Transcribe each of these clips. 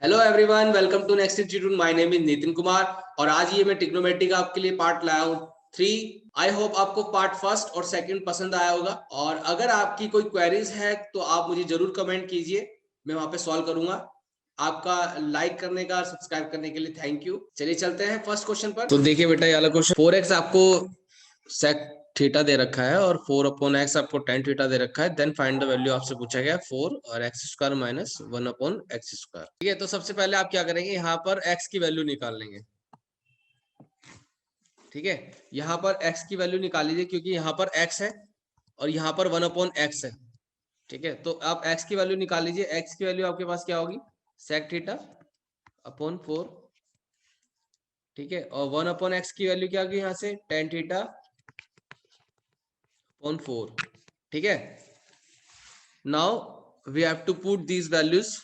Hello everyone, welcome to next institute. My name is Nitin Kumar और आज ये मैं ट्रिग्नोमेट्री का आपके लिए पार्ट लाया हूँ 3। आई होप आपको पार्ट फर्स्ट और सेकंड पसंद आया होगा और अगर आपकी कोई क्वेरीज है तो आप मुझे जरूर कमेंट कीजिए, मैं वहां पे सॉल्व करूंगा। आपका लाइक करने का, सब्सक्राइब करने के लिए थैंक यू। चलिए चलते हैं फर्स्ट क्वेश्चन पर। तो देखिए बेटा, ये वाला क्वेश्चन 4x आपको सेक थीटा दे रखा है और 4/x आपको tan थीटा दे रखा है। देन फाइंड द वैल्यू आपसे पूछा गया 4 और x² माइनस 1/x²। ठीक है, तो सबसे पहले आप क्या करेंगे, यहाँ पर x की वैल्यू निकाल लेंगे। ठीक है, यहाँ पर x की वैल्यू निकाल लीजिए क्योंकि यहाँ पर x है और यहाँ पर 1/x है। ठीक है, तो आप x की वैल्यू निकाल लीजिए। x की वैल्यू आपके पास क्या होगी, sec थीटा अपॉन 4। ठीक है, और 1/x की वैल्यू क्या होगी यहाँ से, tan थीटा अपॉन 4। ठीक है, now we have to put these values.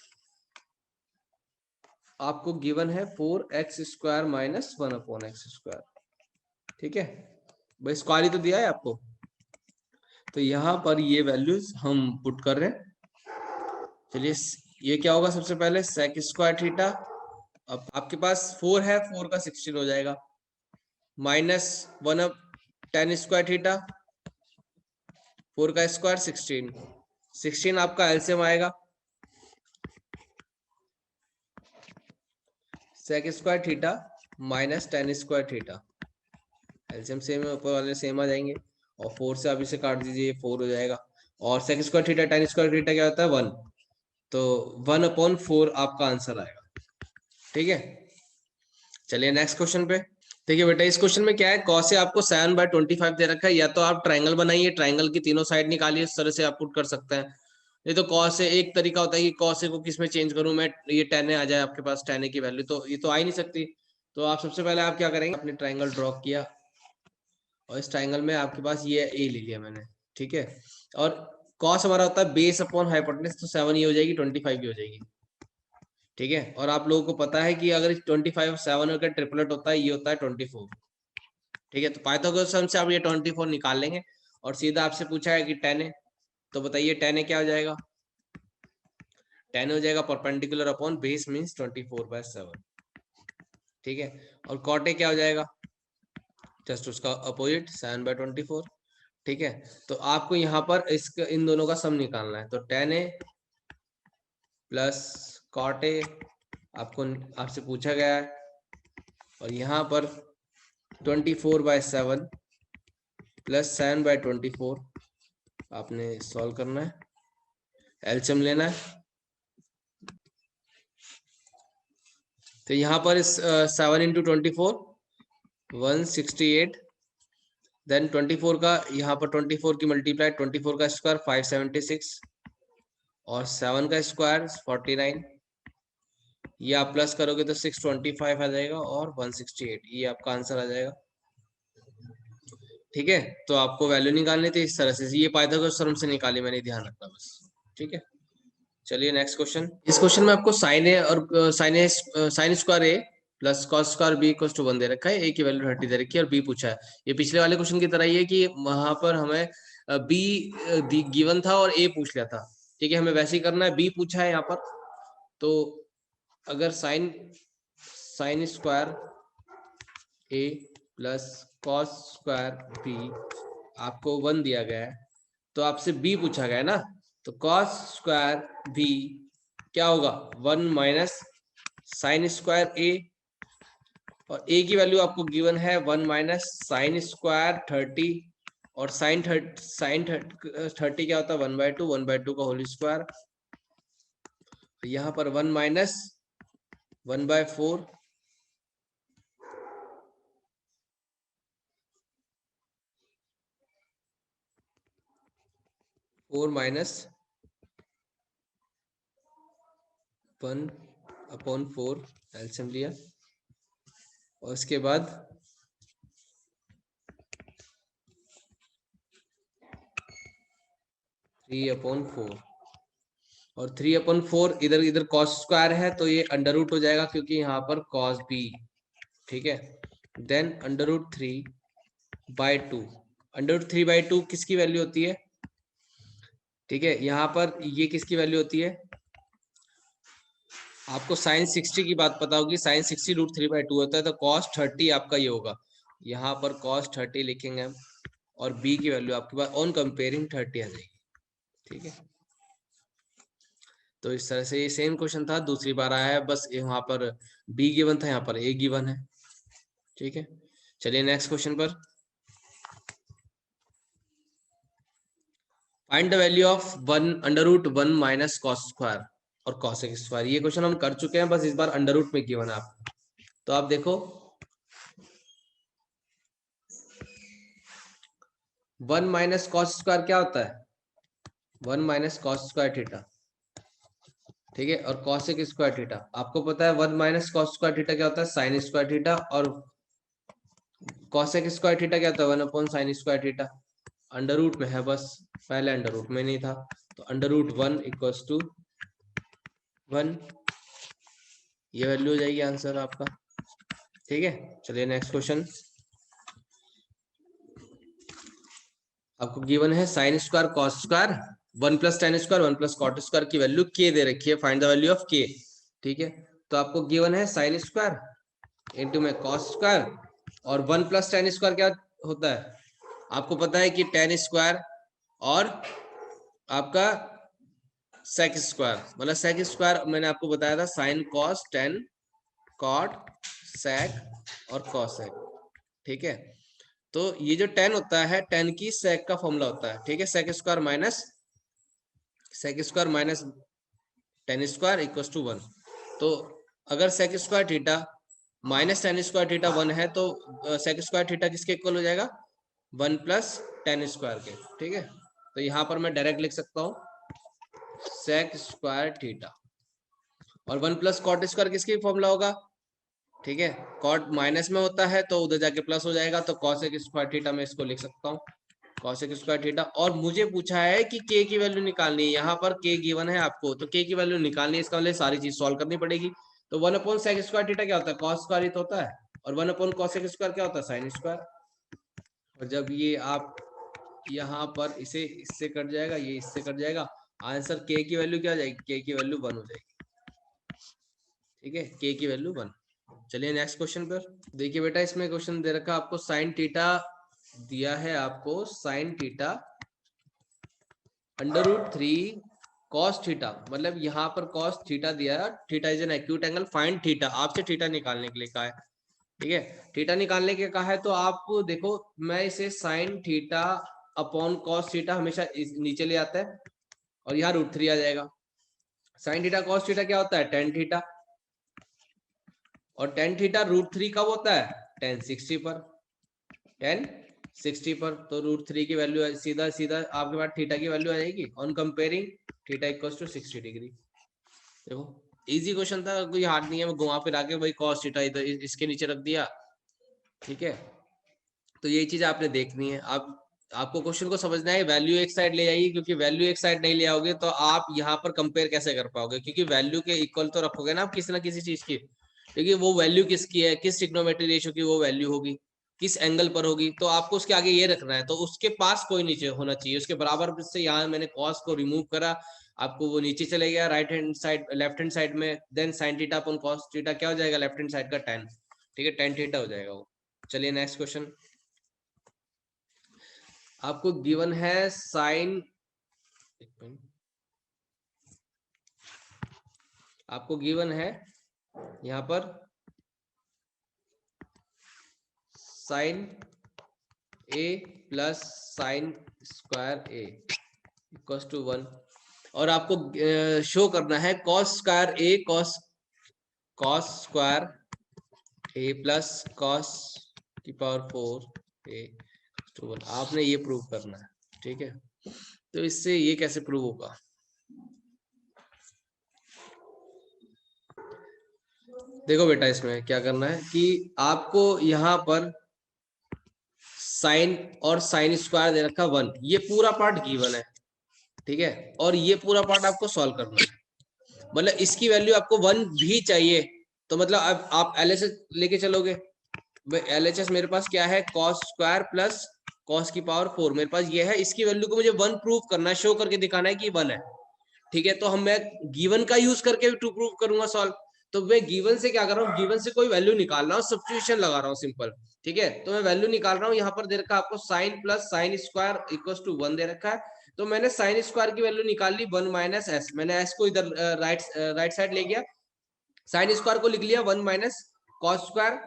आपको गिवन है 4x² माइनस 1/x²। ठीक है भाई, स्क्वायर ही तो दिया है आपको, तो यहाँ पर ये वैल्यूज हम पुट कर रहे हैं। चलिए, ये क्या होगा, सबसे पहले sec² थीटा। अब आपके पास 4 है, 4 का 16 हो जाएगा, माइनस 1/tan² थीटा, 4 का स्क्वायर 16 आपका एलसीएम आएगा। sec² theta minus tan² theta, LCM same है, ऊपर वाले सेम आ जाएंगे और 4 से आप इसे काट दीजिए, 4 हो जाएगा। और sec² थीटा tan² थीटा क्या होता है, 1, तो 1/4 आपका आंसर आएगा। ठीक है, चलिए नेक्स्ट क्वेश्चन पे। देखिए बेटा, इस क्वेश्चन में क्या है, cos से आपको 7/25 दे रखा है। या तो आप ट्राइंगल बनाइए, ट्राइंगल की तीनों साइड निकालिए, इस तरह से आप पुट कर सकते हैं। ये तो cos से एक तरीका होता है कि cos को किस में चेंज करूं मैं, ये tan आ जाए आपके पास, tan की वैल्यू तो ये तो आ ही नहीं सकती। तो आप सबसे पहले आप क्या करेंगे, अपने ट्राइंगल ड्रॉ किया और इस ट्राइंगल में आपके पास ये ए ले लिया मैंने। ठीक है, और cos हमारा होता है बेस अपॉन हाइपोटेनस, तो 7 ये हो जाएगी, 25 ये हो जाएगी। ठीक है, और आप लोगों को पता है कि अगर 25 और 7 का ट्रिपलेट होता है, ये होता है 24। ठीक है, तो पाइथागोरस सम से आप ये 24 निकाल लेंगे और सीधा आपसे पूछा है कि tan है, तो बताइए tan क्या हो जाएगा, tan हो जाएगा परपेंडिकुलर अपॉन बेस मींस 24/7। ठीक है, और cot क्या हो जाएगा, जस्ट उसका अपोजिट 7/24। ठीक है, तो आपको यहाँ पर इन दोनों का सम निकालना है, तो tan प्लस cot आपको आपसे पूछा गया है, और यहाँ पर 24/7 प्लस 7/24 आपने सॉल्व करना है, एलसीएम लेना है। तो यहाँ पर 7 × 24 168, देन 24 का यहाँ पर 24 की मल्टीप्लाई, 24 का स्क्वायर 576 और 7 का स्क्वायर 49। ये आप प्लस करोगे तो 625 आ जाएगा और 168, ये आपका आंसर आ जाएगा। ठीक है, तो आपको वैल्यू निकालनी थी इस तरह से, ये पाइथागोरस थ्योरम से निकाली मैंने, ध्यान रखना बस। ठीक है, चलिए नेक्स्ट क्वेश्चन। इस क्वेश्चन में आपको साइन ए और sine square A plus cos square B equals to 1 दे रखा है, ए की वैल्यू 30 दे रखी है और बी पूछा है। ये पिछले वाले क्वेश्चन की तरह ही है कि वहां पर हमें बी गिवन था और ए पूछ लिया था। ठीक है, हमें वैसे ही करना है, बी पूछा है यहाँ पर। तो अगर sign sign square A plus cos square B आपको 1 दिया गया है, तो आपसे बी पूछा गया है ना, तो कॉस स्क्वायर बी क्या होगा, 1 माइनस साइन स्क्वायर ए, और ए की वैल्यू आपको गिवन है 1 माइनस साइन स्क्वायर 30, और साइन 30 क्या होता है, 1/2, 1/2 का होल स्क्वायर। तो यहाँ पर 1 माइनस 1/4, 4 माइनस 1/4 एलसीएम लिया, और उसके बाद 3/4, और 3/4 इधर इधर कॉस स्क्वायर है तो ये अंडर रूट हो जाएगा क्योंकि यहाँ पर कॉस बी। ठीक है, देन √3/2, √3/2 किसकी वैल्यू होती है, ठीक है, यहाँ पर ये किसकी वैल्यू होती है, आपको साइन 60 की बात पता होगी, साइन 60 √3/2 होता है, तो cos 30 आपका ये होगा, यहाँ पर cos 30 लिखेंगे हम, और b की वैल्यू आपके पास ऑन कंपेयरिंग 30 आ जाएगी। ठीक है, तो इस तरह से ये सेम क्वेश्चन था, दूसरी बार आया है, बस यहाँ पर b गिवन था, यहाँ पर a गिवन है। ठीक है, चलिए नेक्स्ट क्वेश्चन पर। Find the value of 1√1 minus cos square और cosec स्क्वायर। ये क्वेश्चन हम कर चुके हैं, बस इस बार अंडर रूट में गिवन है आपको। तो आप देखो 1 माइनस cos स्क्वायर क्या होता है, 1 माइनस cos स्क्वायर थीटा। ठीक है, और cosec स्क्वायर थीटा आपको पता है, 1 माइनस cos स्क्वायर थीटा क्या होता है, sin स्क्वायर थीटा, और cosec स्क्वायर थीटा क्या होता है, 1 sin square theta. Under root में है, बस पहले अंडर रूट में नहीं था, तो √1 इक्वल्स टू 1, ये वैल्यू हो जाएगी आंसर आपका। ठीक है, चलिए नेक्स्ट क्वेश्चन। आपको गिवन है sine square cos square 1 + tan square 1 + cot square की वैल्यू k दे रखी है, find the value of k। ठीक है, तो आपको गिवन है साइन स्क्वायर इनटू में cos स्क्वायर, और 1 + tan स्क्वायर क्या होता है, आपको पता है कि tan स्क्वायर और आपका sec स्क्वायर, मतलब sec स्क्वायर मैंने आपको बताया था sign cos tan cot sec और cosec। ठीक है, तो ये जो tan होता है, tan की sec का फॉर्मूला होता है। ठीक है, sec square minus tan square equals to 1। तो अगर sec square theta minus tan square theta 1 है, तो sec स्क्वायर थीटा किसके इक्वल हो जाएगा, 1 + tan स्क्वायर के। ठीक है, तो यहाँ पर मैं डायरेक्ट लिख सकता हूँ sec स्क्वायर थीटा, और 1 + cot स्क्वायर किसकी फॉर्मूला होगा, ठीक है, cot माइनस में होता है तो उधर जाके प्लस हो जाएगा, तो cosec स्क्वायर थीटा में इसको लिख सकता हूँ cosec स्क्वायर थीटा। और मुझे पूछा है कि k की वैल्यू निकालनी है, यहाँ पर k गिवन है आपको, तो k की वैल्यू निकालनी है, इसका मतलब सारी चीज सॉल्व करनी पड़ेगी। तो 1/sec स्क्वायर थीटा क्या होता है, cos स्क्वायर ही तो होता है, और 1/cosec स्क्वायर क्या होता है, sin स्क्वायर। और जब ये आप यहाँ पर इसे इससे कट जाएगा, ये इससे कट जाएगा, आंसर k की वैल्यू क्या हो जाएगी, k की वैल्यू 1 हो जाएगी। ठीक है, k की वैल्यू 1। चलिए नेक्स्ट क्वेश्चन पर। देखिए बेटा, इसमें क्वेश्चन दे रखा आपको साइन थीटा दिया है, आपको साइन थीटा √3 cos थीटा, मतलब यहाँ पर cos थीटा दिया है, theta is an acute angle, find theta, आपसे थीटा निकालने के लिए कहा है। ठीक है, थीटा निकालने के कहा है, तो आप देखो मैं इसे sign theta upon cos theta हमेशा नीचे ले आता है, और यहाँ √3 आ जाएगा। साइन थीटा cos थीटा क्या होता है, tan थीटा, और tan थीटा √3 कब होता है, tan 60 पर, tan 60 पर, तो √3 की वैल्यू सीधा सीधा आपके पास थीटा की वैल्यू आ जाएगी on comparing theta equals to 60 degree. देखो इजी क्वेश्चन था, कोई हार्ड नहीं है, मैं घुमा फिरा के वही cos थीटा इधर इसके नीचे रख दिया। ठीक है, तो यही चीज आपने देखनी है, आपको क्वेश्चन को समझना है, वैल्यू एक साइड ले जाइए, क्योंकि वैल्यू एक साइड नहीं ले आओगे तो आप यहाँ पर कंपेयर कैसे कर पाओगे, क्योंकि वैल्यू के इक्वल तो रखोगे ना आप किसी ना किसी चीज की, क्योंकि वो वैल्यू किसकी है, किस ट्रिग्नोमेट्री रेशियो की वो वैल्यू होगी, किस एंगल पर होगी, तो आपको उसके आगे ये रखना है, तो उसके पास कोई नीचे होना चाहिए उसके बराबर से। यहाँ मैंने कॉस को रिमूव करा, आपको वो नीचे चले गया right hand side, left hand side में, then sine theta upon cos theta क्या हो जाएगा, लेफ्ट हैंड साइड का tan। ठीक है, tan थीटा हो जाएगा वो। चलिए नेक्स्ट क्वेश्चन। आपको गिवन है साइन, आपको गिवन है यहाँ पर sine a plus sine square a equals to 1, और आपको शो करना है cos square a cos square a plus cos की पावर 4 a टू 1, आपने ये प्रूव करना है। ठीक है, तो इससे ये कैसे प्रूव होगा, देखो बेटा इसमें क्या करना है कि आपको यहाँ पर साइन और साइन स्क्वायर दे रखा 1, ये पूरा पार्ट गिवन है। ठीक है, और ये पूरा पार्ट आपको सॉल्व करना है, मतलब इसकी वैल्यू आपको 1 भी चाहिए, तो मतलब अब आप LHS लेके चलोगे, LHS मेरे पास क्या है, cos स्क्वायर प्लस cos की पावर 4 मेरे पास ये है, इसकी वैल्यू को मुझे 1 प्रूव करना है, शो करके दिखाना है कि 1 है। ठीक है, तो हम मैं गिवन का यूज करके टू प्रूव करूंगा सॉल्व। तो मैं गिवन से क्या कर रहा हूँ, गिवन से कोई वैल्यू निकाल रहा हूँ, सब्स्टिट्यूशन लगा रहा हूँ सिंपल। ठीक है, तो मैं वैल्यू निकाल रहा हूँ, यहाँ पर दे रखा है आपको sine plus sine square equal to 1 दे रखा है। तो मैंने साइन स्क्वायर की वैल्यू निकाल ली 1 माइनस एस, मैंने एस को इधर राइट साइड ले गया, साइन स्क्वायर को लिख लिया 1 माइनस कॉस स्क्वायर,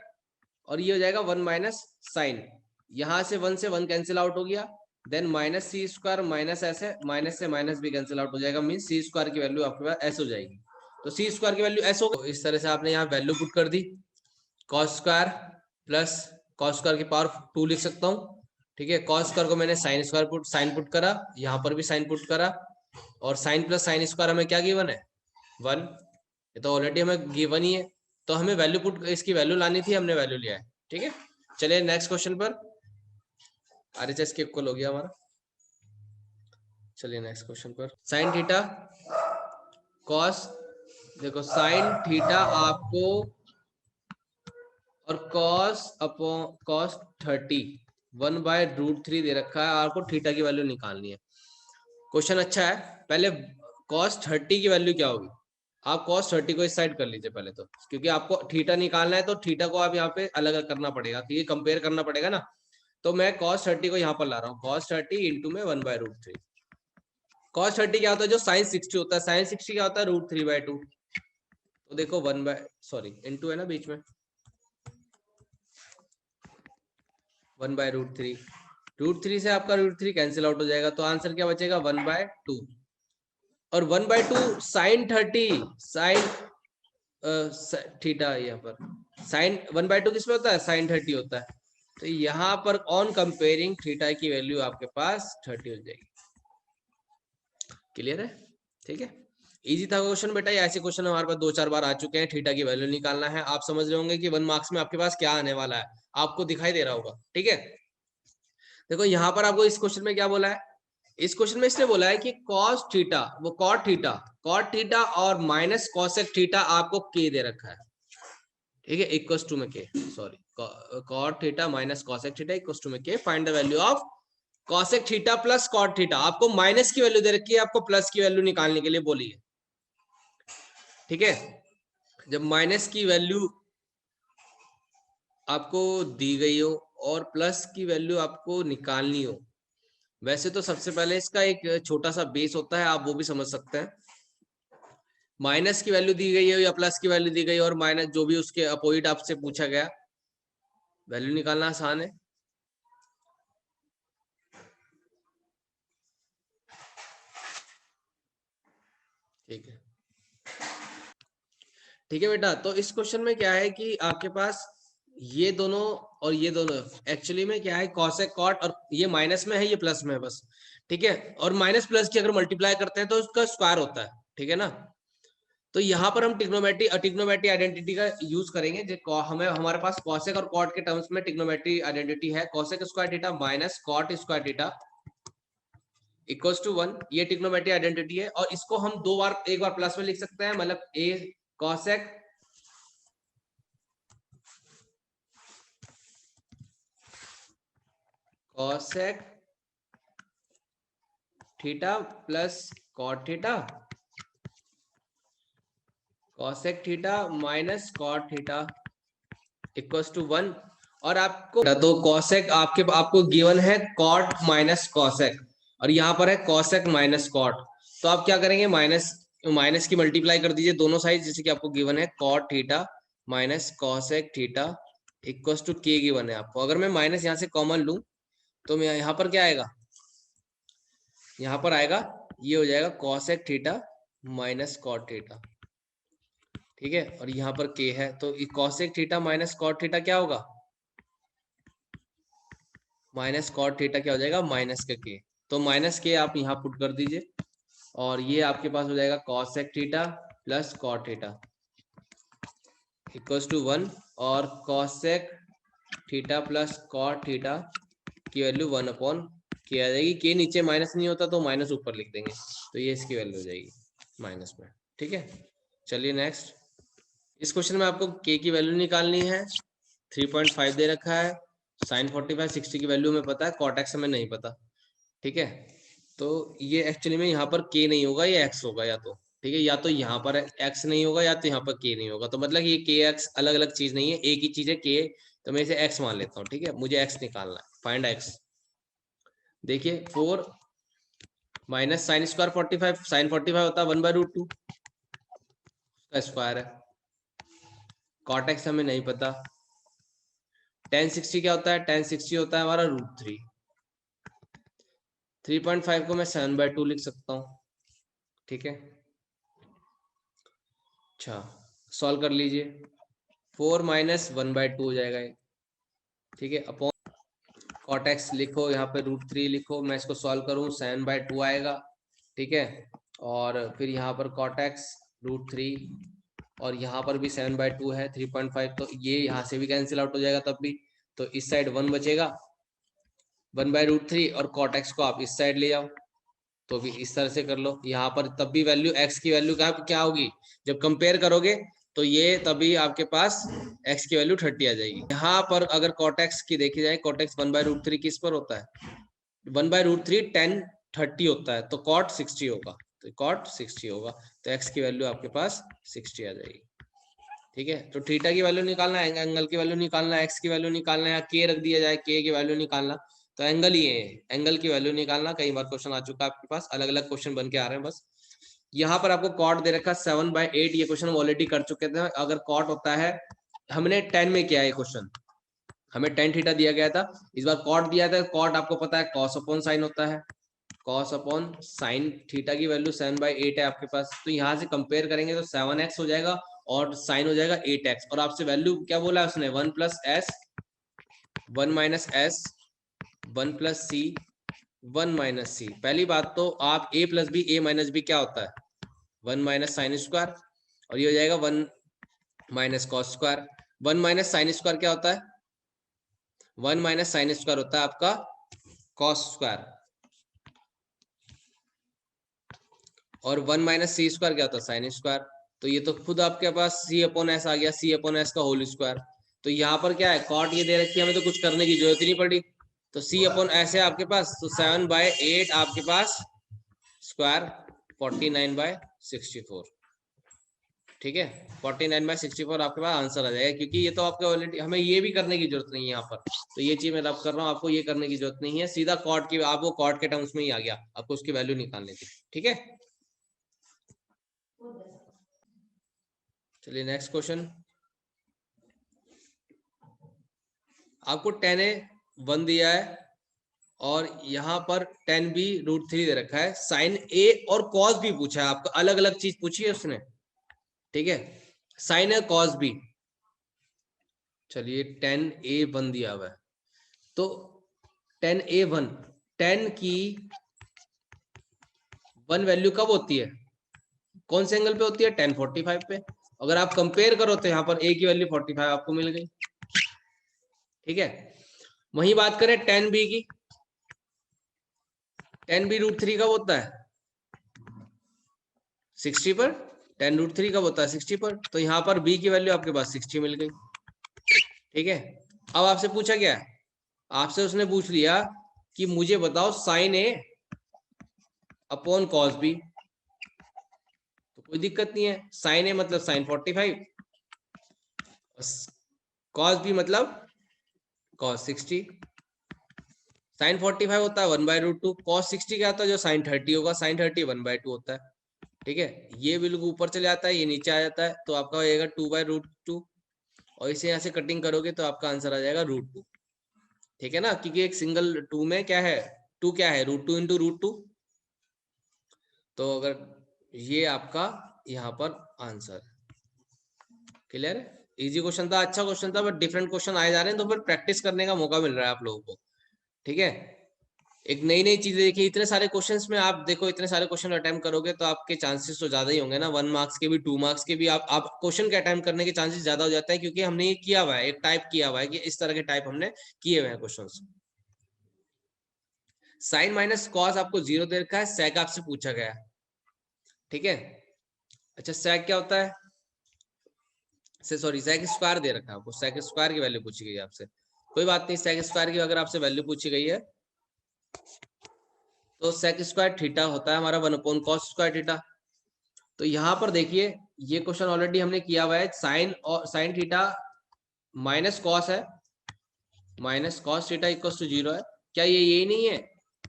और ये हो जाएगा 1 माइनस साइन, यहाँ से 1 से 1 कैंसिल आउट हो गया, देन माइनस सी स्क्वायर माइनस एस है, माइनस से माइनस भी कैंसिल आउट हो जाएगा, मीन सी स्क्वायर की वैल्यू आपके पास एस हो जाएगी। तो सी स्क्वायर की वैल्यू एस होगा, तो इस तरह से आपने यहाँ वैल्यू पुट कर दी, cos square plus cos square की पावर 2 लिख सकता हूँ। ठीक है, कॉस स्क्वायर को मैंने sine square put sine put करा, यहाँ पर भी साइन पुट करा, और साइन प्लस साइन स्क्वायर हमें क्या गिवन है 1, ये तो ऑलरेडी हमें गिवन ही है, तो हमें वैल्यू पुट इसकी वैल्यू लानी थी, हमने वैल्यू लिया है। ठीक है, चलिए नेक्स्ट क्वेश्चन पर, RHS के इक्वल हो गया हमारा। चलिए नेक्स्ट क्वेश्चन पर, साइन थीटा कॉस, देखो साइन थीटा आपको और कॉस अपॉन कॉस 30 1/√3 दे रखा है, आपको थीटा की वैल्यू निकालनी है। क्वेश्चन अच्छा है, पहले कॉस 30 की वैल्यू क्या होगी, आप कॉस 30 को इस साइड कर लीजिए पहले तो, क्योंकि आपको थीटा निकालना है, तो थीटा को आप यहाँ पे अलग अलग करना पड़ेगा, क्योंकि कंपेयर करना पड़ेगा ना। तो मैं cos 30 को यहाँ पर ला रहा हूँ, cos 30 इंटू में 1/√3। cos 30 क्या होता है, जो sin 60 होता है, sin 60 क्या होता है √3/2। तो देखो इंटू है ना बीच में, 1/√3, √3 से आपका √3 कैंसिल आउट हो जाएगा, तो आंसर क्या बचेगा 1/2, और 1/2 sin 30 sin थीटा, यहाँ पर sin 1/2 किसमें होता है, sin 30 होता है, तो यहाँ पर ऑन कंपेयरिंग थीटा की वैल्यू आपके पास 30 हो जाएगी। क्लियर है, ठीक है, इजी था क्वेश्चन बेटा, ये ऐसे क्वेश्चन हमारे पास 2-4 बार आ चुके हैं, थीटा की वैल्यू निकालना है, आप समझ रहे होंगे कि 1 मार्क्स में आपके पास क्या आने वाला है, आपको दिखाई दे रहा होगा। ठीक है, देखो यहाँ पर आपको इस क्वेश्चन में क्या बोला है, इस क्वेश्चन में इसने बोला है कि cos थीटा, वो cot थीटा और माइनस cosec थीटा आपको k दे रखा है। ठीक है, इक्वल्स टू में k, cot theta minus cosec theta equals to में k, find the value of cosec theta plus cot theta. आपको माइनस की वैल्यू दे रखी है, आपको प्लस की वैल्यू निकालने के लिए बोली है। ठीक है, जब माइनस की वैल्यू आपको दी गई हो और प्लस की वैल्यू आपको निकालनी हो, वैसे तो सबसे पहले इसका एक छोटा सा बेस होता है, आप वो भी समझ सकते हैं। माइनस की वैल्यू दी गई है या प्लस की वैल्यू दी गई, और माइनस जो भी उसके अपोजिट आपसे पूछा गया, वैल्यू निकालना आसान है। ठीक है, ठीक है बेटा, तो इस क्वेश्चन में क्या है कि आपके पास ये दोनों और ये दोनों एक्चुअली में क्या है, कॉसेक कॉट, और ये माइनस में है ये प्लस में है बस। ठीक है, और माइनस प्लस की अगर मल्टीप्लाई करते हैं तो उसका स्क्वायर होता है। ठीक है ना, तो यहाँ पर हम टिग्नोमेट्री आइडेंटिटी का यूज करेंगे, हमें हमारे पास कॉसेक और कॉट के टर्म्स में टिग्नोमेट्री आइडेंटिटी है, cosec square theta minus cot square theta equals to 1, ये टिग्नोमेट्री आइडेंटिटी है, और इसको हम एक बार प्लस में लिख सकते हैं, मतलब a cosec cosec theta plus cot theta, cosec theta minus cot theta equals to 1, और आपको तो कॉसेक आपको गिवन है कॉट माइनस कॉसेक, और यहाँ पर है कॉसेक माइनस कॉट, तो आप क्या करेंगे, माइनस की मल्टीप्लाई कर दीजिए दोनों साइड, जैसे कि आपको गिवन है cot theta minus cosec theta equals to k given है आपको। अगर मैं माइनस यहाँ से कॉमन लूं तो मैं यहाँ पर क्या आएगा, यहाँ पर आएगा ये हो जाएगा cosec theta minus cot theta. ठीक है, और यहाँ पर के है, तो cosec theta minus cot theta क्या होगा, माइनस कॉट थीटा क्या हो जाएगा, माइनस का के, तो माइनस के आप यहाँ पुट कर दीजिए, और ये आपके पास हो जाएगा cosec theta plus cot theta equals to 1, और cosec theta plus cot theta की वैल्यू 1/, के आ जाएगी, के नीचे माइनस नहीं होता तो माइनस ऊपर लिख देंगे, तो ये इसकी वैल्यू हो जाएगी माइनस में। ठीक है, चलिए नेक्स्ट, इस क्वेश्चन में आपको के की वैल्यू निकालनी है, 3.5 दे रखा है, साइन 45 60 की वैल्यू में पता है, कॉट एक्स हमें नहीं पता। ठीक है, तो ये एक्चुअली में यहाँ पर के नहीं होगा, ये एक्स होगा या तो, ठीक है, या तो यहाँ पर एक्स नहीं होगा या तो यहाँ पर के नहीं होगा। तो मतलब ये के एक्स अलग अलग चीज नहीं है, एक ही चीज है के। तो मैं इसे एक्स मान लेता हूँ, ठीक है, मुझे एक्स निकालना है, फाइंड एक्स। देखिए 4 माइनस साइन स्क्वायर 45, साइन 45 होता है 1/√2 का स्क्वायर है। कॉट एक्स हमें नहीं पता। tan 60 क्या होता है, tan 60 होता है हमारा √3। 3.5 को मैं 7/2 लिख सकता हूँ, ठीक है। अच्छा, सॉल्व कर लीजिए। 4 माइनस 1/2 हो जाएगा ये, ठीक है, अपॉन कॉट एक्स लिखो, यहाँ पे √3 लिखो, मैं इसको सॉल्व करूँ 7/2 आएगा, ठीक है। और फिर यहाँ पर कॉट एक्स √3, और यहाँ पर भी 7/2 है 3.5, तो ये यहाँ से भी कैंसिल आउट हो जाएगा तब भी। तो इस साइड 1 बचेगा, 1/√3, और कॉट एक्स को आप इस साइड ले जाओ, तो भी इस तरह से कर लो। यहाँ पर तब भी वैल्यू एक्स की वैल्यू क्या होगी, जब कंपेयर करोगे तो ये तभी आपके पास एक्स की वैल्यू 30 आ जाएगी। यहाँ पर अगर कॉट एक्स की देखी जाए, कॉट एक्स 1/√3 किस पर होता है, 1/√3 tan 30 होता है, तो कॉट 60 होगा, तो कॉट 60 होगा, तो एक्स की वैल्यू आपके पास 60 आ जाएगी, ठीक है। तो थीटा की वैल्यू निकालना है, एंगल की वैल्यू निकालना है, एक्स की वैल्यू निकालना है, या के रख दिया जाए, के की वैल्यू निकालना, तो एंगल ही है, एंगल की वैल्यू निकालना। कई बार क्वेश्चन आ चुका है आपके पास, अलग अलग क्वेश्चन बन के आ रहे हैं बस। यहाँ पर आपको कॉट दे रखा 7/8, ये क्वेश्चन हम ऑलरेडी कर चुके थे। अगर कॉट होता है, हमने 10 में किया है क्वेश्चन, हमें tan थीटा दिया गया था, इस बार कॉट दिया था। कॉट आपको पता है कॉस अपॉन साइन होता है, कॉस अपॉन साइन थीटा की वैल्यू 7/8 है आपके पास। तो यहाँ से कंपेयर करेंगे तो 7x हो जाएगा और साइन हो जाएगा 8x, और आपसे वैल्यू क्या बोला है उसने, 1 + s 1 - s 1 + c 1 - c। पहली बात तो आप a + b a - b क्या होता है, 1 - साइन स्क्वायर, और ये हो जाएगा 1 - कॉस स्क्वायर। 1 - साइन स्क्वायर क्या होता है, 1 - साइन स्क्वायर होता है आपका कॉस स्क्वायर, और 1 - सी स्क्वायर क्या होता है, साइन स्क्वायर। तो ये तो खुद आपके पास c/s आ गया, c/s का होल स्क्वायर। तो यहाँ पर क्या है, कॉट ये दे रखी है, हमें तो कुछ करने की जरूरत ही नहीं पड़ी। तो c/s है आपके पास, तो 7/8 आपके पास स्क्वायर 49/64, ठीक है। 49/64 आपके पास आंसर आ जाएगा, क्योंकि ये तो आपके ऑलरेडी, हमें ये भी करने की जरूरत नहीं है यहाँ पर। तो ये चीज मैं रब कर रहा हूँ, आपको ये करने की जरूरत नहीं है, सीधा कॉट की, आपको कॉट के टर्म्स में ही आ गया, आपको उसकी वैल्यू निकालनी थी, ठीक है। चलिए नेक्स्ट क्वेश्चन। आपको tan a 1 दिया है, और यहाँ पर tan b √3 दे रखा है, sin a और cos b पूछा है आपको, अलग अलग चीज पूछी है उसने, ठीक है, sin है cos b। चलिए tan a 1 दिया हुआ है, तो tan a 1, tan की 1 वैल्यू कब होती है, कौन से एंगल पे होती है, tan 45 पे। अगर आप कंपेयर करो तो यहाँ पर a की वैल्यू 45 आपको मिल गई, ठीक है। वही बात करें tan b की, tan b √3 कब होता है, 60 पर। tan √3 कब होता है, 60 पर। तो यहाँ पर b की वैल्यू आपके पास 60 मिल गई, ठीक है। अब आपसे पूछा क्या है, आपसे उसने पूछ लिया कि मुझे बताओ sine a upon cos b। तो कोई दिक्कत नहीं है, साइन a मतलब साइन 45, कॉस b मतलब कॉस 60। साइन 45 होता है 1/√2, कॉस 60 क्या होता है, जो साइन 30 होगा, साइन 30 1/2 होता है, ठीक है। ये बिल्कुल ऊपर चले जाता है, ये नीचे आ जाता है, तो आपका हो जाएगा 2/√2, और इसे यहाँ से कटिंग करोगे तो आपका आंसर आ जाएगा √2, ठीक है ना, क्योंकि एक सिंगल 2 में क्या है, 2 क्या है, √2 × √2। तो अगर ये आपका यहाँ पर आंसर, क्लियर है। इजी क्वेश्चन था, अच्छा क्वेश्चन था, बट डिफरेंट क्वेश्चन आए जा रहे हैं, तो फिर प्रैक्टिस करने का मौका मिल रहा है आप लोगों को, ठीक है। एक नई नई चीजें देखिए, इतने सारे क्वेश्चंस में आप देखो, इतने सारे क्वेश्चन अटेम्प्ट करोगे तो आपके चांसेस तो ज्यादा ही होंगे ना, 1 मार्क्स के भी 2 मार्क्स के भी, आप क्वेश्चन के अटेम्प्ट करने के चांसेस ज्यादा हो जाता है, क्योंकि हमने ये किया हुआ है, एक टाइप किया हुआ है कि इस तरह के टाइप हमने किए हुए हैं क्वेश्चन। साइन माइनस कॉस आपको 0 दे रखा है, सेक आपसे पूछा गया, ठीक है। अच्छा सेक क्या होता है, से सॉरी सेक स्क्वायर दे रखा है आपको, सेक स्क्वायर की वैल्यू पूछी गई है आपसे। कोई बात नहीं, सेक स्क्वायर की अगर आपसे वैल्यू पूछी गई है तो सेक स्क्वायर थीटा होता है हमारा 1 कॉस स्क्वायर थीटा। तो यहाँ पर देखिए ये क्वेश्चन ऑलरेडी हमने किया हुआ है, साइन और साइन थीटा माइनस कॉस है, minus cos theta equal to 0 है। क्या ये यही नहीं है,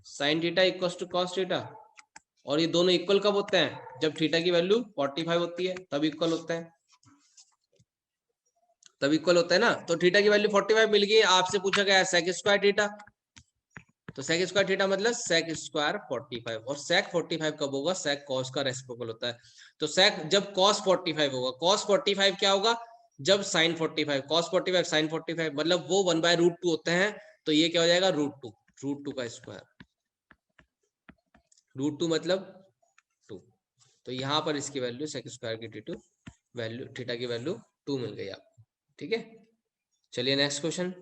sine theta equal to cos theta, और ये दोनों इक्वल कब होते हैं, जब थीटा की वैल्यू 45 होती है तब इक्वल होते हैं, तब इक्वल होता है ना। तो थीटा की वैल्यू 45 मिल गई, आपसे पूछा गया सेक स्क्वायर थीटा, तो सेक स्क्वायर थीटा मतलब सेक स्क्वायर 45, और सेक 45 कब होगा, सेक कॉस का रेसिप्रोकल होता है। तो सेक जब कॉस 45 होगा, कॉस 45 क्या होगा, जब साइन 45, कॉस 45 साइन 45 मतलब वो 1/√2 होते हैं। तो ये क्या हो जाएगा, √2 का स्क्वायर, √2 मतलब 2। तो यहाँ पर इसकी वैल्यू सेक स्क्वायर की टी वैल्यू थीटा की वैल्यू 2 मिल गई आपको। ठीक है, चलिए नेक्स्ट क्वेश्चन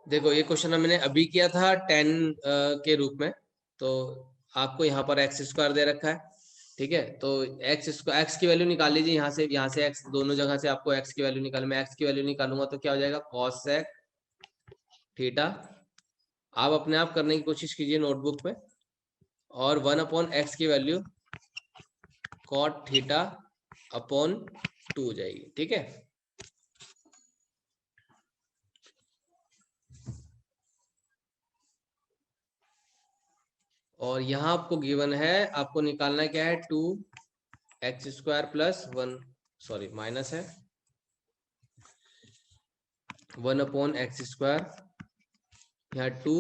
देखो। ये क्वेश्चन हमने अभी किया था 10 के रूप में। तो आपको यहाँ पर एक्स स्क्वायर दे रखा है, ठीक है। तो एक्स की वैल्यू निकाल लीजिए, यहाँ से एक्स, दोनों जगह से आपको एक्स की वैल्यू निकाल, मैं एक्स की वैल्यू निकालूंगा तो क्या हो जाएगा, कॉस सेक थीटा। आप अपने आप करने की कोशिश कीजिए नोटबुक पे, और 1/x की वैल्यू कॉट थीटा अपॉन 2 हो जाएगी। ठीक है, और यहाँ आपको गिवन है, आपको निकालना क्या है, 2x² प्लस 1, सॉरी माइनस है 1/x², यहाँ 2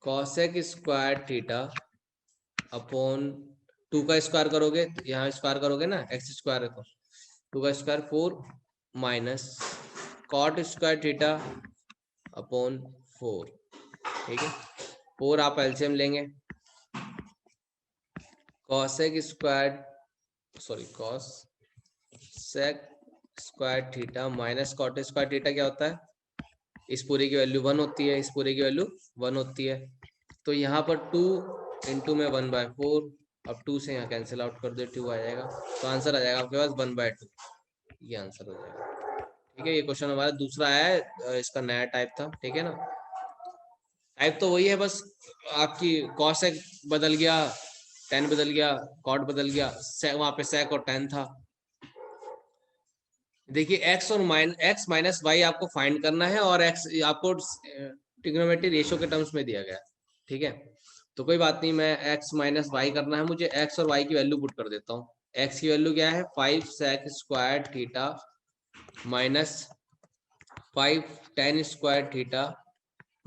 कॉसेक स्क्वायर थीटा अपॉन 2 का स्क्वायर करोगे, यहाँ स्क्वायर करोगे ना, एक्स स्क्वायर है तो 2 का square 4 minus cot square theta upon 4। ठीक है, 4 आप एलसीएम लेंगे, cosec square, sorry cosec square theta minus cot square theta क्या होता है, इस पूरे की वैल्यू 1 होती है, इस पूरे की वैल्यू 1 होती है। तो यहाँ पर 2 इंटू में 1/4, अब 2 से यहाँ कैंसिल आउट कर दे, 2 आ जाएगा, तो आंसर आ जाएगा आपके पास 1/2, ये आंसर हो जाएगा। ठीक है, ये क्वेश्चन हमारा दूसरा है, इसका नया टाइप था। ठीक है ना, टाइप तो वही है, बस आपकी कॉसेक बदल गया, टेन बदल गया, कॉट बदल गया, वहां पे सेक और टेन था। देखिए एक्स माइनस वाई आपको फाइंड करना है, और एक्स आपको ट्रिग्नोमेट्री रेशियो के टर्म्स में दिया गया है। ठीक है, तो कोई बात नहीं, मैं एक्स माइनस वाई करना है मुझे, एक्स और वाई की वैल्यू पुट कर देता हूँ। एक्स की वैल्यू क्या है, 5 sec square theta minus 5 tan square theta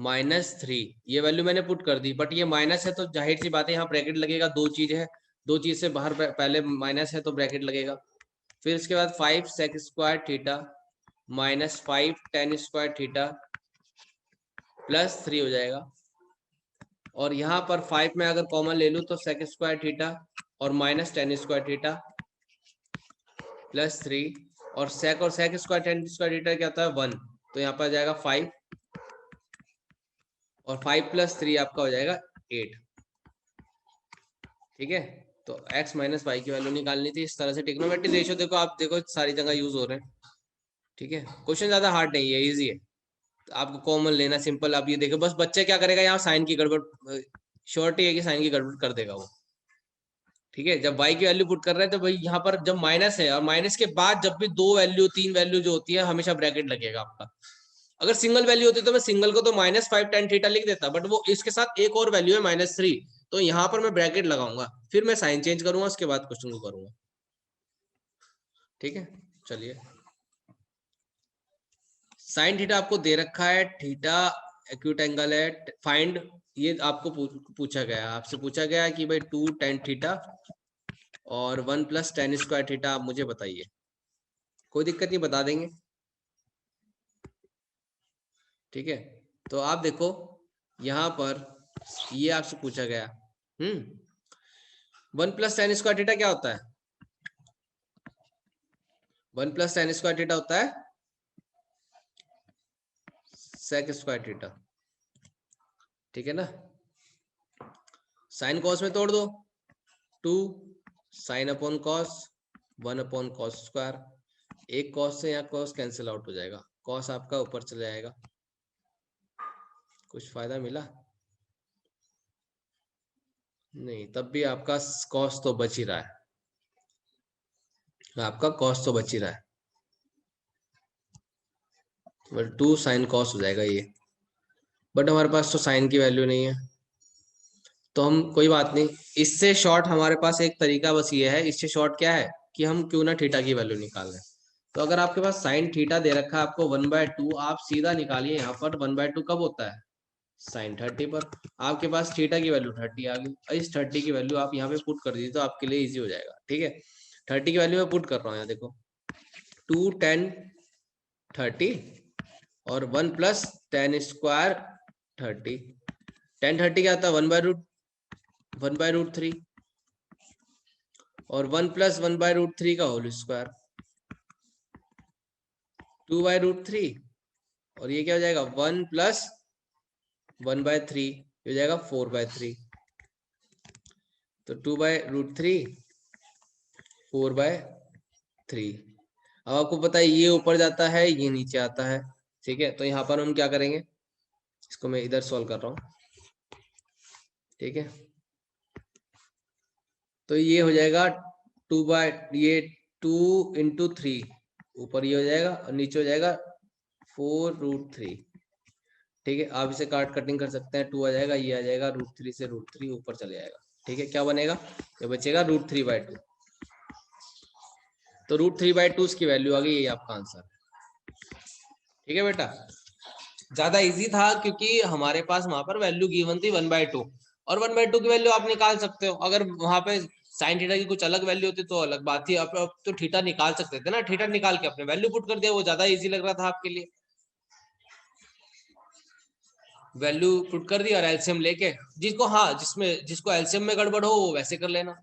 -3, ये वैल्यू मैंने पुट कर दी, बट ये माइनस है तो जाहिर सी बात है यहाँ ब्रैकेट लगेगा, दो चीज है, दो चीज से बाहर पहले माइनस है तो ब्रैकेट लगेगा। फिर इसके बाद 5 sec square theta -5 tan square theta +3 हो जाएगा, और यहाँ पर 5 में अगर कॉमन ले लूँ तो सेक स्क्वायर थीटा और माइनस टेन स्क्वायर थीटा +3, और sec square tan square theta क्या होता है 1, तो यहाँ पर आ जाएगा 5, और 5 + 3 आपका हो जाएगा 8। ठीक है, तो x माइनस वाई की वैल्यू निकालनी थी। इस तरह से ट्रिग्नोमेट्रिक रेशियो देखो, आप देखो सारी जगह यूज हो रहे हैं। ठीक है, क्वेश्चन ज्यादा हार्ड नहीं है, इजी है, तो आपको कॉमन लेना सिंपल। आप ये देखो, बस बच्चे क्या करेगा, यहाँ साइन की गड़बड़, श्योरिटी है कि साइन की गड़बड़ कर देगा वो। ठीक है, जब y की वैल्यू पुट कर रहे हैं तो भाई यहाँ पर जब माइनस है, और माइनस के बाद जब भी दो वैल्यू तीन वैल्यू जो होती है हमेशा ब्रैकेट लगेगा आपका। अगर सिंगल वैल्यू होती तो मैं सिंगल को तो -5 टेन थीटा लिख देता, बट वो इसके साथ एक और वैल्यू है -3, तो यहाँ पर मैं ब्रैकेट लगाऊंगा, फिर मैं साइन चेंज करूंगा, उसके बाद क्वेश्चन को करूंगा। ठीक है, चलिए, साइन थीटा आपको दे रखा है, थीटा एक्यूट एंगल है, फाइंड, ये आपको पूछा गया, आपसे पूछा गया कि भाई 2 टेन थीटा और 1 + टेन स्क्वायर थीटा, आप मुझे बताइए। कोई दिक्कत नहीं, बता देंगे। ठीक है, तो आप देखो यहाँ पर ये आपसे पूछा गया, 1 + टेन स्क्वायर थीटा क्या होता है, 1 + टेन स्क्वायर थीटा होता है सेक स्क्वायर थीटा। ठीक है ना, साइन कॉस में तोड़ दो, 2 sine upon cos 1/cos square, एक कॉस से यहाँ कॉस कैंसिल आउट हो जाएगा, कॉस आपका ऊपर चला जाएगा। कुछ फायदा मिला नहीं, तब भी आपका कॉस तो बच ही रहा है, आपका कॉस तो बच ही रहा है, बट 2 साइन कॉस हो जाएगा ये। बट हमारे पास तो साइन की वैल्यू नहीं है, तो हम कोई बात नहीं, इससे शॉर्ट हमारे पास एक तरीका बस ये है, इससे शॉर्ट क्या है कि हम क्यों ना थीटा की वैल्यू निकाल लें। तो अगर आपके पास साइन थीटा दे रखा है आपको 1/2, आप सीधा निकालिए यहाँ पर 1/2 कब होता है, साइन 30 पर। आपके पास थीटा की वैल्यू 30 आ गई, और इस 30 की वैल्यू आप यहाँ पे पुट कर दीजिए तो आपके लिए इजी हो जाएगा। ठीक है, 30 की वैल्यू मैं पुट कर रहा हूँ यहाँ देखो, 2 10 30 और 1 प्लस 10 स्क्वायर 30। 10 30 क्या आता है, 1/√3 और 1 प्लस 1/√3 का होल स्क्वायर 2/√3, और ये क्या हो जाएगा 1 प्लस 1/3, ये हो जाएगा 4/3। तो 2/√3 4/3। अब आपको पता है ये ऊपर जाता है ये नीचे आता है, ठीक है। तो यहाँ पर हम क्या करेंगे, इसको मैं इधर सॉल्व कर रहा हूँ, ठीक है। तो ये हो जाएगा 2/3, ऊपर ये हो जाएगा और नीचे हो जाएगा 4√3, ठीक है। आप इसे कटिंग कर सकते हैं, 2 आ जाएगा, ये आ जाएगा √3 से √3 ऊपर चले जाएगा, ठीक है। क्या बनेगा, ये बचेगा √3/2। तो √3/2 उसकी वैल्यू आ गई, ये आपका आंसर, ठीक है बेटा। ज्यादा इजी था क्योंकि हमारे पास वहां पर वैल्यू गिवन थी 1/2, और 1/2 की वैल्यू आप निकाल सकते हो। अगर वहां पे साइन थीटा की कुछ अलग वैल्यू होती तो अलग बात थी, आप तो थीटा निकाल सकते थे ना, थीटा निकाल के अपने वैल्यू पुट कर दिया, वो ज्यादा इजी लग रहा था आपके लिए। वैल्यू पुट कर दी और एलसीएम लेके, जिसको हाँ जिसको एलसीएम में गड़बड़ हो वो वैसे कर लेना,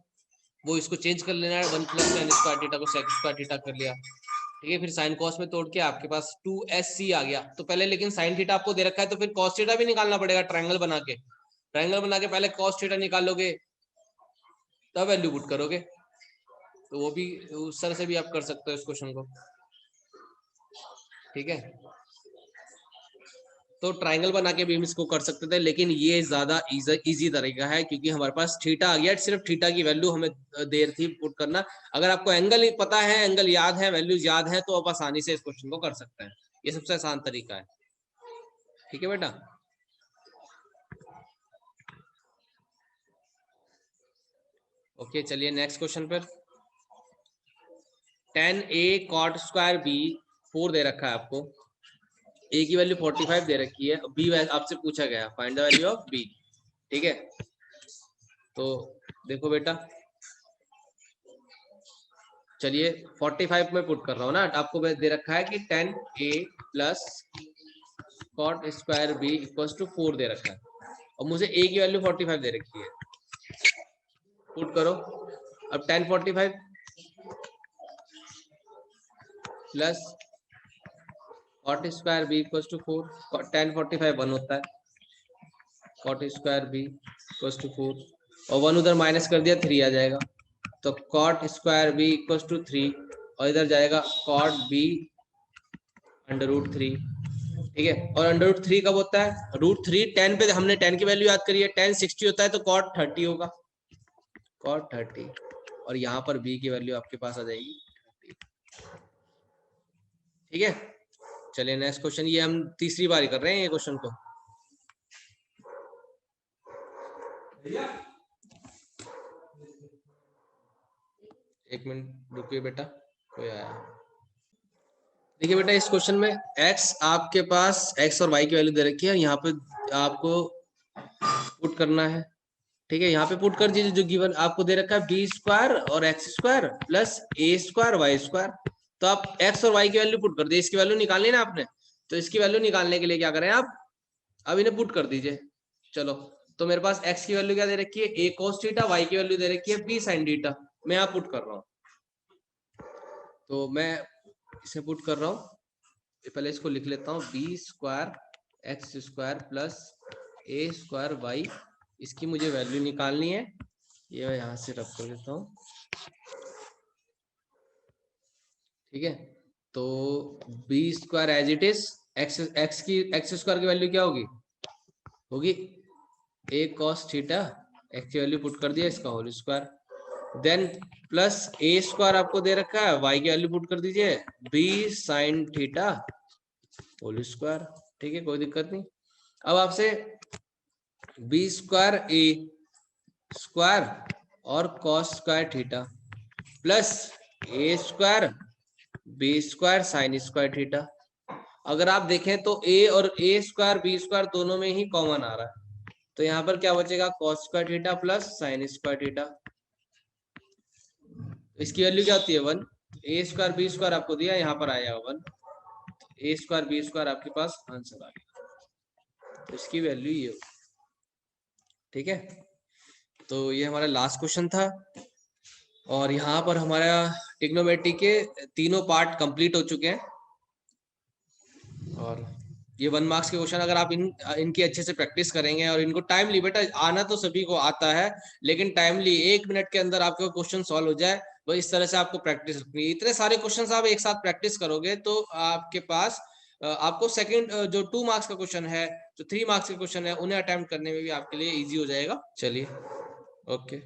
वो इसको चेंज कर लेना है, 1 प्लस टेन स्क्वायर थीटा को सेक स्क्वायर थीटा कर लिया, ठीक है। फिर साइन कॉस में तोड़ के आपके पास 2SC आ गया। तो पहले लेकिन साइन थीटा आपको दे रखा है तो फिर कॉस थीटा भी निकालना पड़ेगा, ट्रायंगल बना के, ट्रायंगल बना के पहले कॉस थीटा निकालोगे तब वैल्यू पुट करोगे। तो वो भी उस तरह से भी आप कर सकते हो इस क्वेश्चन को, ठीक है। तो ट्रायंगल बना के भी हम इसको कर सकते थे, लेकिन ये ज्यादा इजी तरीका है क्योंकि हमारे पास थीटा आ गया, सिर्फ थीटा की वैल्यू हमें देर थी पुट करना। अगर आपको एंगल पता है, एंगल याद है, वैल्यूज याद है, तो आप आसानी से इस क्वेश्चन को कर सकते हैं। ये सबसे आसान तरीका है, ठीक है बेटा। ओके, चलिए नेक्स्ट क्वेश्चन पर। tan A cot square B 4 दे रखा है आपको, A की वैल्यू 45 दे रखी है, B आपसे पूछा गया find the value of B, ठीक है। तो देखो बेटा, चलिए 45 में पुट कर रहा हूँ ना, आपको दे रखा है कि tan A plus cot square B equals to 4 दे रखा है, और मुझे A की वैल्यू 45 दे रखी है। पुट करो, अब tan 45 plus cot square B equals to 4, tan 45 1 होता है, cot square B equals to 4, और 1 उधर माइनस कर दिया 3 आ जाएगा। तो cot square B equals to 3, और इधर जाएगा cot B √3, ठीक है। और √3 कब होता है, √3 10 पे हमने 10 की वैल्यू याद करी है, 10 60 होता है तो cot 30 होगा, cot 30, और यहाँ पर B की वैल्यू आपके पास आ जाएगी 30, ठीक है। चलिए नेक्स्ट क्वेश्चन, ये हम तीसरी बार कर रहे हैं ये क्वेश्चन को। एक मिनट रुकिए बेटा, कोई आया। देखिए बेटा, इस क्वेश्चन में x आपके पास x और y की वैल्यू दे रखी है, यहाँ पे आपको पुट करना है, ठीक है। यहाँ पे पुट कर दीजिए, जो गिवन आपको दे रखा है बी स्क्वायर और x square plus A square Y square. तो आप एक्स और वाई की वैल्यू पुट कर दिए, इसकी वैल्यू निकालनी है ना आपने, तो इसकी वैल्यू निकालने के लिए क्या करें आप, अब इन्हें पुट कर दीजिए। चलो, तो मेरे पास एक्स की वैल्यू क्या दे रखी है, ए कोस थीटा, वाई की वैल्यू दे रखी है बी साइन थीटा, मैं यहाँ पुट कर रहा हूँ। तो मैं इसे पुट कर रहा हूँ, पहले इसको लिख लेता हूँ, B square X square plus A square Y, इसकी मुझे वैल्यू निकालनी है, ये मैं यहाँ से रब कर देता हूँ, ठीक है। तो B square as it is, X square की वैल्यू क्या होगी ए कॉस थीटा, एक्स की वैल्यू पुट कर दिया, इसका whole square, then plus A square आपको दे रखा है, वाई की वैल्यू पुट कर दीजिए, B sine theta whole square. ठीक है, कोई दिक्कत नहीं। अब आपसे बी स्क्वायर ए स्क्वायर और cos square theta plus A square B square sine square theta. अगर आप देखें तो ए और ए स्क्वायर बी स्क्वायर दोनों में ही कॉमन आ रहा है, तो यहाँ पर क्या बचेगा, cos square theta plus sine square theta. इसकी वैल्यू क्या होती है 1, ए स्क्वायर बी स्क्वायर आपको दिया, यहाँ पर आया 1, ए स्क्वायर बी स्क्वायर आपके पास आंसर आ गया, तो इसकी वैल्यू ये होगी। ठीक है, तो ये हमारा लास्ट क्वेश्चन था, और यहाँ पर हमारा ट्रिग्नोमेट्री के तीनों पार्ट कंप्लीट हो चुके हैं। और ये 1 मार्क्स के क्वेश्चन अगर आप इनकी अच्छे से प्रैक्टिस करेंगे और इनको टाइमली, बेटा आना तो सभी को आता है, लेकिन टाइमली 1 मिनट के अंदर आपका क्वेश्चन सॉल्व हो जाए, तो इस तरह से आपको प्रैक्टिस रखनी है। इतने सारे क्वेश्चंस आप एक साथ प्रैक्टिस करोगे तो आपके पास आपको सेकंड जो 2 मार्क्स का क्वेश्चन है, जो 3 मार्क्स के क्वेश्चन है, उन्हें अटेम्प्ट करने में भी आपके लिए इजी हो जाएगा। चलिए, ओके।